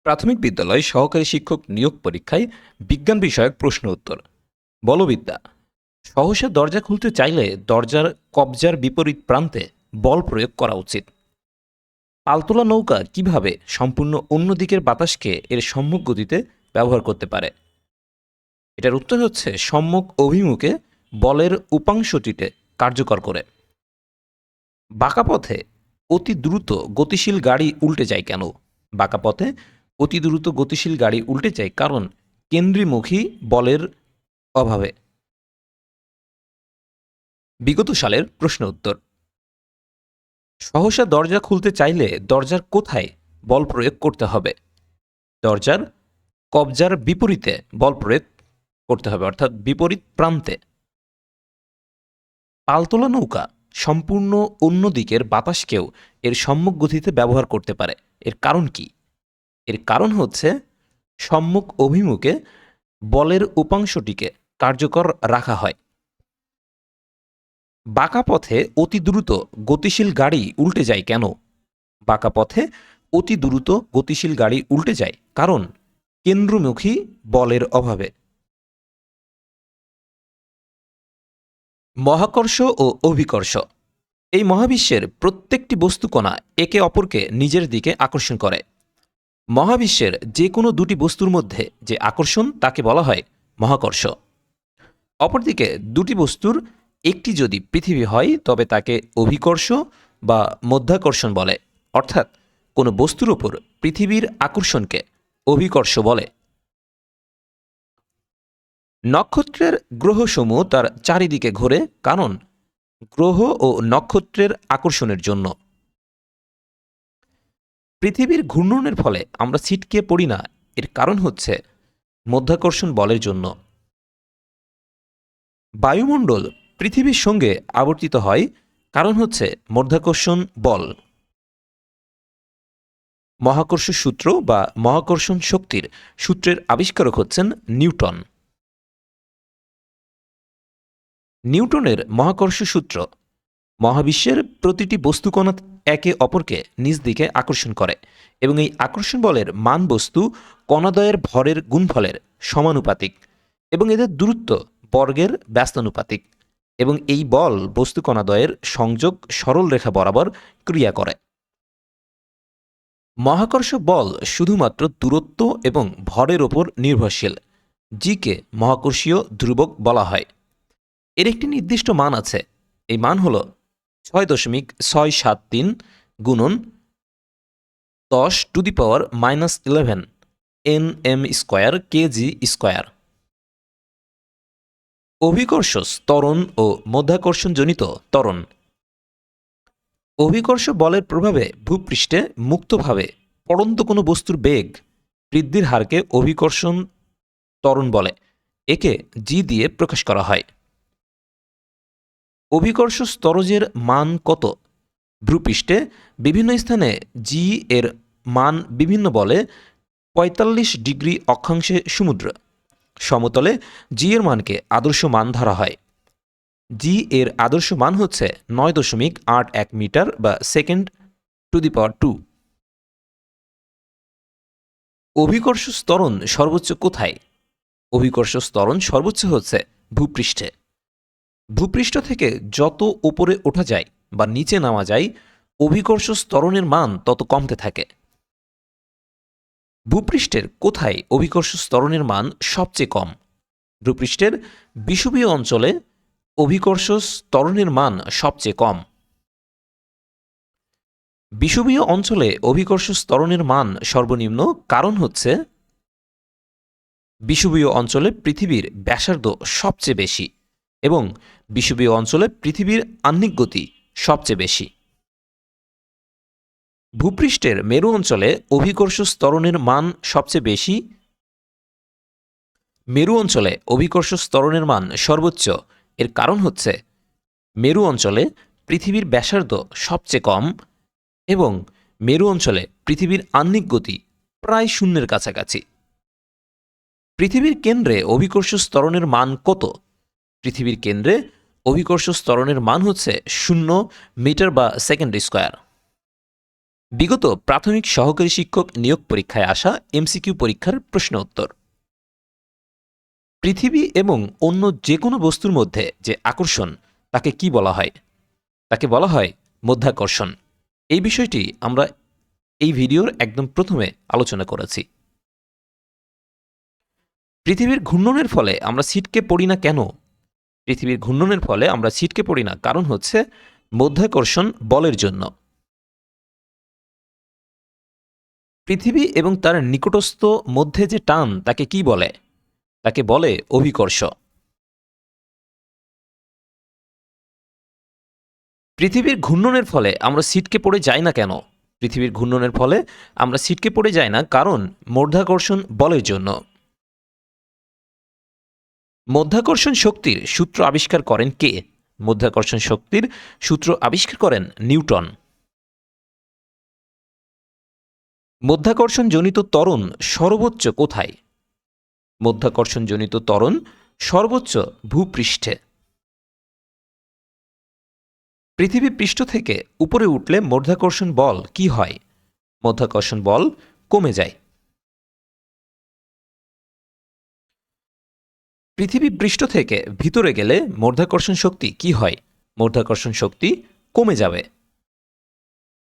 প্রাথমিক বিদ্যালয় সহকারী শিক্ষক নিয়োগ পরীক্ষায় বিজ্ঞান বিষয়ক প্রশ্ন উত্তর। বলবিদ্যা। সহসা দরজা খুলতে চাইলে দরজার কবজার বিপরীত প্রান্তে বল প্রয়োগ করা উচিত। পালতোলা নৌকা কিভাবে সম্পূর্ণ অন্য দিকের বাতাসকে এর সম্মুখ গতিতে ব্যবহার করতে পারে? এটার উত্তর হচ্ছে সম্মুখ অভিমুখে বলের উপাংশটিতে কার্যকর করে। বাঁকা পথে অতি দ্রুত গতিশীল গাড়ি উল্টে যায় কেন? বাঁকা পথে অতি দ্রুত গতিশীল গাড়ি উল্টে যায় কারণ কেন্দ্রীমুখী বলের অভাবে। বিগত সালের প্রশ্ন উত্তর। সহসা দরজা খুলতে চাইলে দরজার কোথায় বল প্রয়োগ করতে হবে? দরজার কবজার বিপরীতে বল প্রয়োগ করতে হবে, অর্থাৎ বিপরীত প্রান্তে। পালতোলা নৌকা সম্পূর্ণ অন্য দিকের বাতাসকেও এর সম্মুখ গতিতে ব্যবহার করতে পারে। এর কারণ কি? এর কারণ হচ্ছে সম্মুখ অভিমুখে বলের উপাংশটিকে কার্যকর রাখা হয়। বাঁকা পথে অতি দ্রুত গতিশীল গাড়ি উল্টে যায় কেন? বাঁকা পথে অতি দ্রুত গতিশীল গাড়ি উল্টে যায় কারণ কেন্দ্রমুখী বলের অভাবে। মহাকর্ষ ও অভিকর্ষ। এই মহাবিশ্বের প্রত্যেকটি বস্তুকণা একে অপরকে নিজের দিকে আকর্ষণ করে। মহাবিশ্বের যে কোনো দুটি বস্তুর মধ্যে যে আকর্ষণ তাকে বলা হয় মহাকর্ষ। অপরদিকে দুটি বস্তুর একটি যদি পৃথিবী হয় তবে তাকে অভিকর্ষ বা মধ্যাকর্ষণ বলে, অর্থাৎ কোনো বস্তুর ওপর পৃথিবীর আকর্ষণকে অভিকর্ষ বলে। নক্ষত্রের গ্রহসমূহ তার চারিদিকে ঘোরে কারণ গ্রহ ও নক্ষত্রের আকর্ষণের জন্য। পৃথিবীর ঘূর্ণনের ফলে আমরা ছিটকে পড়ি না, এর কারণ হচ্ছে মধ্যাকর্ষণ বলের জন্য। বায়ুমণ্ডল পৃথিবীর সঙ্গে আবর্তিত হয় কারণ হচ্ছে মধ্যাকর্ষণ বল। মহাকর্ষ সূত্র বা মহাকর্ষণ শক্তির সূত্রের আবিষ্কারক হচ্ছেন নিউটন। নিউটনের মহাকর্ষ সূত্র মহাবিশ্বের প্রতিটি বস্তুকণা একে অপরকে নিজ দিকে আকর্ষণ করে এবং এই আকর্ষণ বলের মান বস্তু কণাদ্বয়ের ভরের গুণফলের সমানুপাতিক এবং এদের দূরত্ব বর্গের ব্যস্তানুপাতিক, এবং এই বল বস্তু কণাদ্বয়ের সংযোগ সরল রেখা বরাবর ক্রিয়া করে। মহাকর্ষ বল শুধুমাত্র দূরত্ব এবং ভরের ওপর নির্ভরশীল। জিকে মহাকর্ষীয় ধ্রুবক বলা হয়। এর একটি নির্দিষ্ট মান আছে। এই মান হল 6.673 গুণন 10⁻11 nm স্কয়ার কেজি স্কয়ার। অভিকর্ষ ত্বরণ ও মধ্যাকর্ষণজনিত ত্বরণ। অভিকর্ষ বলের প্রভাবে ভূপৃষ্ঠে মুক্তভাবে পড়ন্ত কোনো বস্তুর বেগ বৃদ্ধির হারকে অভিকর্ষণ ত্বরণ বলে। একে জি দিয়ে প্রকাশ করা হয়। অভিকর্ষ স্তরজের মান কত? ভূপৃষ্ঠে বিভিন্ন স্থানে জি এর মান বিভিন্ন বলে ৪৫ ডিগ্রি অক্ষাংশে সমুদ্র। সমতলে জি এর মানকে আদর্শ মান ধরা হয়। জি এর আদর্শ মান হচ্ছে ৯.৮১ মিটার বা সেকেন্ড টু দি পাওয়ার 2। অভিকর্ষ ত্বরণ সর্বোচ্চ কোথায়? অভিকর্ষ ত্বরণ সর্বোচ্চ হচ্ছে ভূপৃষ্ঠে। ভূপৃষ্ঠ থেকে যত উপরে ওঠা যায় বা নিচে নামা যায় অভিকর্ষ ত্বরণের মান তত কমতে থাকে। ভূপৃষ্ঠের কোথায় অভিকর্ষ ত্বরণের মান সবচেয়ে কম? ভূপৃষ্ঠের বিষুবীয় অঞ্চলে অভিকর্ষ ত্বরণের মান সবচেয়ে কম। বিষুবীয় অঞ্চলে অভিকর্ষ ত্বরণের মান সর্বনিম্ন কারণ হচ্ছে বিষুবীয় অঞ্চলে পৃথিবীর ব্যাসার্ধ সবচেয়ে বেশি এবং বিষুবীয় অঞ্চলে পৃথিবীর আহ্নিক গতি সবচেয়ে বেশি। ভূপৃষ্ঠের মেরু অঞ্চলে অভিকর্ষ ত্বরণের মান সবচেয়ে বেশি। মেরু অঞ্চলে অভিকর্ষ ত্বরণের মান সর্বোচ্চ। এর কারণ হচ্ছে মেরু অঞ্চলে পৃথিবীর ব্যাসার্ধ সবচেয়ে কম এবং মেরু অঞ্চলে পৃথিবীর আহ্নিক গতি প্রায় শূন্যের কাছাকাছি। পৃথিবীর কেন্দ্রে অভিকর্ষ ত্বরণের মান কত? পৃথিবীর কেন্দ্রে অভিকর্ষ ত্বরণের মান হচ্ছে 0 মিটার বা সেকেন্ড স্কয়ার। বিগত প্রাথমিক সহকারী শিক্ষক নিয়োগ পরীক্ষায় আসা এমসিকিউ পরীক্ষার প্রশ্ন উত্তর। পৃথিবী এবং অন্য যে কোনো বস্তুর মধ্যে যে আকর্ষণ তাকে কি বলা হয়? তাকে বলা হয় মধ্যাকর্ষণ। এই বিষয়টি আমরা এই ভিডিওর একদম প্রথমে আলোচনা করেছি। পৃথিবীর ঘূর্ণনের ফলে আমরা ছিটকে পড়ি না কেন? পৃথিবীর ঘূর্ণনের ফলে আমরা ছিটকে পড়ি না কারণ হচ্ছে মধ্যাকর্ষণ বলের জন্য। পৃথিবী এবং তার নিকটস্থ মধ্যে যে টান তাকে কি বলে? তাকে বলে অভিকর্ষ। পৃথিবীর ঘূর্ণনের ফলে আমরা ছিটকে পড়ে যাই না কেন? পৃথিবীর ঘূর্ণনের ফলে আমরা ছিটকে পড়ে যাই না কারণ মধ্যাকর্ষণ বলের জন্য। মধ্যাকর্ষণ শক্তির সূত্র আবিষ্কার করেন কে? মধ্যাকর্ষণ শক্তির সূত্র আবিষ্কার করেন নিউটন। মধ্যাকর্ষণজনিত ত্বরণ সর্বোচ্চ কোথায়? মধ্যাকর্ষণজনিত ত্বরণ সর্বোচ্চ ভূপৃষ্ঠে। পৃথিবী পৃষ্ঠ থেকে উপরে উঠলে মধ্যাকর্ষণ বল কি হয়? মধ্যাকর্ষণ বল কমে যায়। পৃথিবী পৃষ্ঠ থেকে ভিতরে গেলে মধ্যাকর্ষণ শক্তি কি হয়? মধ্যাকর্ষণ শক্তি কমে যাবে।